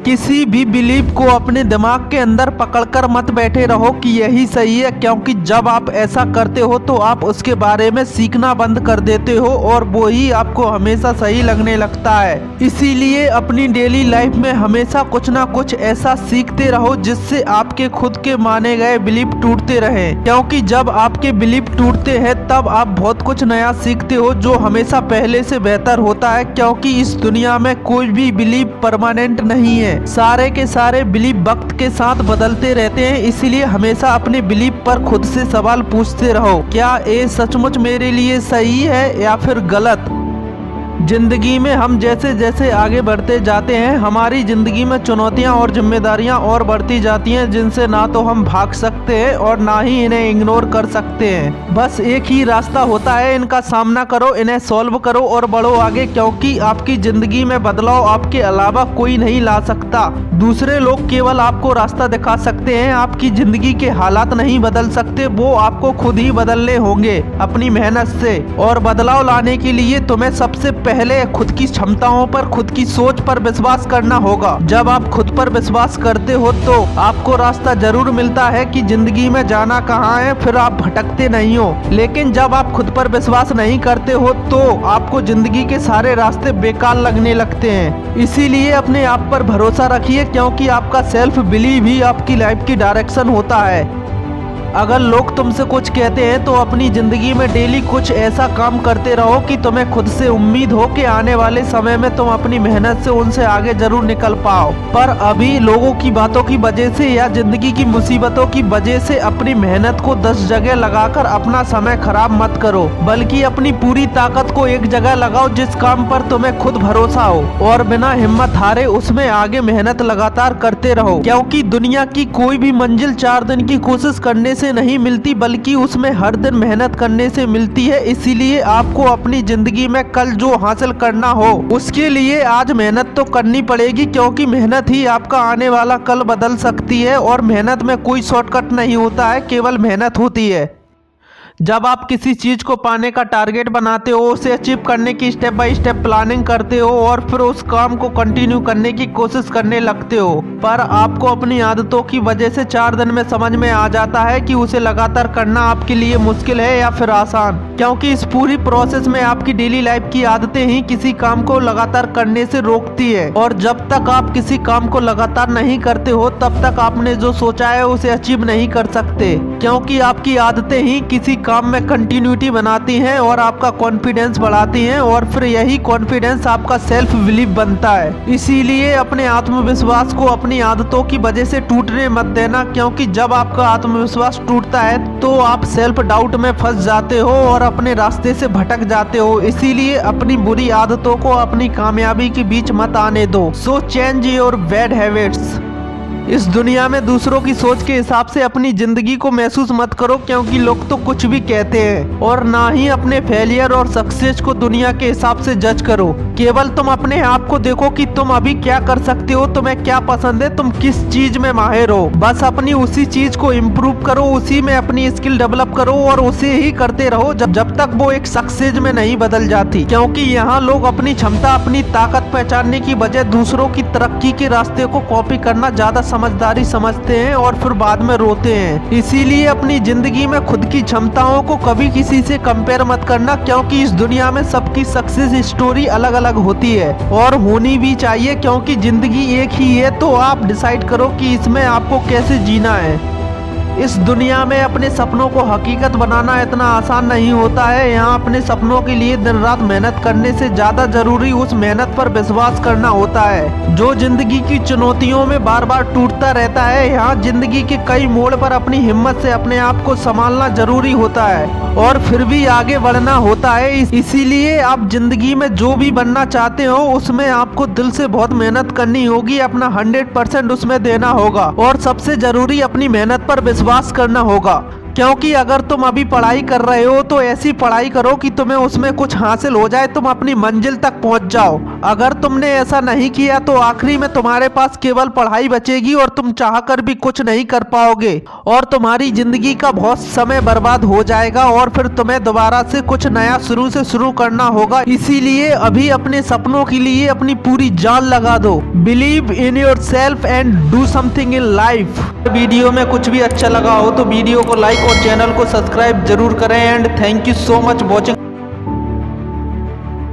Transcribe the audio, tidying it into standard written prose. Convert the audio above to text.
किसी भी बिलीफ को अपने दिमाग के अंदर पकड़कर मत बैठे रहो कि यही सही है, क्योंकि जब आप ऐसा करते हो तो आप उसके बारे में सीखना बंद कर देते हो और वो ही आपको हमेशा सही लगने लगता है। इसीलिए अपनी डेली लाइफ में हमेशा कुछ ना कुछ ऐसा सीखते रहो जिससे आपके खुद के माने गए बिलीफ टूटते रहें, क्योंकि जब आपके बिलीफ टूटते हैं तब आप बहुत कुछ नया सीखते हो जो हमेशा पहले से बेहतर होता है। क्योंकि इस दुनिया में कोई भी बिलीफ परमानेंट नहीं है, सारे के सारे बिलीफ वक्त के साथ बदलते रहते हैं। इसीलिए हमेशा अपने बिलीफ पर खुद से सवाल पूछते रहो, क्या ये सचमुच मेरे लिए सही है या फिर गलत। जिंदगी में हम जैसे जैसे आगे बढ़ते जाते हैं हमारी जिंदगी में चुनौतियां और जिम्मेदारियां और बढ़ती जाती हैं, जिनसे ना तो हम भाग सकते हैं और ना ही इन्हें इग्नोर कर सकते हैं। बस एक ही रास्ता होता है, इनका सामना करो, इन्हें सॉल्व करो और बढ़ो आगे, क्योंकि आपकी जिंदगी में बदलाव आपके अलावा कोई नहीं ला सकता। दूसरे लोग केवल आपको रास्ता दिखा सकते हैं, आपकी जिंदगी के हालात नहीं बदल सकते, वो आपको खुद ही बदलने होंगे अपनी मेहनत से। और बदलाव लाने के लिए तुम्हें सबसे पहले खुद की क्षमताओं पर, खुद की सोच पर विश्वास करना होगा। जब आप खुद पर विश्वास करते हो तो आपको रास्ता जरूर मिलता है कि जिंदगी में जाना कहाँ है, फिर आप भटकते नहीं हो। लेकिन जब आप खुद पर विश्वास नहीं करते हो तो आपको जिंदगी के सारे रास्ते बेकार लगने लगते हैं। इसीलिए अपने आप पर भरोसा रखिए, क्योंकि आपका सेल्फ बिलीव ही आपकी लाइफ की डायरेक्शन होता है। अगर लोग तुमसे कुछ कहते हैं तो अपनी जिंदगी में डेली कुछ ऐसा काम करते रहो कि तुम्हें खुद से उम्मीद हो कि आने वाले समय में तुम अपनी मेहनत से उनसे आगे जरूर निकल पाओ। पर अभी लोगों की बातों की वजह से या जिंदगी की मुसीबतों की वजह से अपनी मेहनत को 10 जगह लगाकर अपना समय खराब मत करो, बल्कि अपनी पूरी ताकत को एक जगह लगाओ जिस काम पर तुम्हें खुद भरोसा हो, और बिना हिम्मत हारे उसमें आगे मेहनत लगातार करते रहो। क्योंकि दुनिया की कोई भी मंजिल 4 दिन की कोशिश करने से नहीं मिलती, बल्कि उसमें हर दिन मेहनत करने से मिलती है। इसीलिए आपको अपनी जिंदगी में कल जो हासिल करना हो उसके लिए आज मेहनत तो करनी पड़ेगी, क्योंकि मेहनत ही आपका आने वाला कल बदल सकती है। और मेहनत में कोई शॉर्टकट नहीं होता है, केवल मेहनत होती है। जब आप किसी चीज को पाने का टारगेट बनाते हो, उसे अचीव करने की स्टेप बाय स्टेप प्लानिंग करते हो और फिर उस काम को कंटिन्यू करने की कोशिश करने लगते हो, पर आपको अपनी आदतों की वजह से 4 दिन में समझ में आ जाता है कि उसे लगातार करना आपके लिए मुश्किल है या फिर आसान। क्योंकि इस पूरी प्रोसेस में आपकी डेली लाइफ की आदतें ही किसी काम को लगातार करने से रोकती है। और जब तक आप किसी काम को लगातार नहीं करते हो तब तक आपने जो सोचा है उसे अचीव नहीं कर सकते, क्योंकि आपकी आदतें ही किसी काम में कंटिन्यूटी बनाती हैं और आपका कॉन्फिडेंस बढ़ाती हैं, और फिर यही कॉन्फिडेंस आपका सेल्फ बिलीफ बनता है। इसीलिए अपने आत्मविश्वास को अपनी आदतों की वजह से टूटने मत देना, क्योंकि जब आपका आत्मविश्वास टूटता है तो आप सेल्फ डाउट में फंस जाते हो और अपने रास्ते से भटक जाते हो। इसीलिए अपनी बुरी आदतों को अपनी कामयाबी के बीच मत आने दो। So change your bad habits. इस दुनिया में दूसरों की सोच के हिसाब से अपनी जिंदगी को महसूस मत करो, क्योंकि लोग तो कुछ भी कहते हैं। और ना ही अपने फेलियर और सक्सेस को दुनिया के हिसाब से जज करो। केवल तुम अपने आप को देखो कि तुम अभी क्या कर सकते हो, तुम्हें क्या पसंद है, तुम किस चीज में माहिर हो। बस अपनी उसी चीज को इम्प्रूव करो, उसी में अपनी स्किल डेवलप करो और उसे ही करते रहो जब तक वो एक सक्सेस में नहीं बदल जाती। क्योंकि यहाँ लोग अपनी क्षमता, अपनी ताकत पहचानने की बजाय दूसरों की तरक्की के रास्ते को कॉपी करना ज्यादा समझदारी समझते हैं और फिर बाद में रोते हैं। इसीलिए अपनी जिंदगी में खुद की क्षमताओं को कभी किसी से कंपेयर मत करना, क्योंकि इस दुनिया में सबकी सक्सेस स्टोरी अलग अलग होती है और होनी भी चाहिए, क्योंकि जिंदगी एक ही है। तो आप डिसाइड करो कि इसमें आपको कैसे जीना है। इस दुनिया में अपने सपनों को हकीकत बनाना इतना आसान नहीं होता है। यहाँ अपने सपनों के लिए दिन रात मेहनत करने से ज्यादा जरूरी उस मेहनत पर विश्वास करना होता है जो जिंदगी की चुनौतियों में बार बार टूटता रहता है। यहाँ जिंदगी के कई मोड़ पर अपनी हिम्मत से अपने आप को संभालना जरूरी होता है और फिर भी आगे बढ़ना होता है। इसीलिए आप जिंदगी में जो भी बनना चाहते हो उसमें आपको दिल से बहुत मेहनत करनी होगी, अपना 100% उसमें देना होगा और सबसे जरूरी अपनी मेहनत पर विश्वास करना होगा। क्योंकि अगर तुम अभी पढ़ाई कर रहे हो तो ऐसी पढ़ाई करो कि तुम्हें उसमें कुछ हासिल हो जाए, तुम अपनी मंजिल तक पहुंच जाओ। अगर तुमने ऐसा नहीं किया तो आखिरी में तुम्हारे पास केवल पढ़ाई बचेगी और तुम चाहकर भी कुछ नहीं कर पाओगे और तुम्हारी जिंदगी का बहुत समय बर्बाद हो जाएगा और फिर तुम्हें दोबारा से कुछ नया शुरू करना होगा। इसीलिए अभी अपने सपनों के लिए अपनी पूरी जान लगा दो। Believe in your self and do something in life. Video में कुछ भी अच्छा लगा हो तो वीडियो को लाइक और चैनल को सब्सक्राइब जरूर करें and thank you so much watching.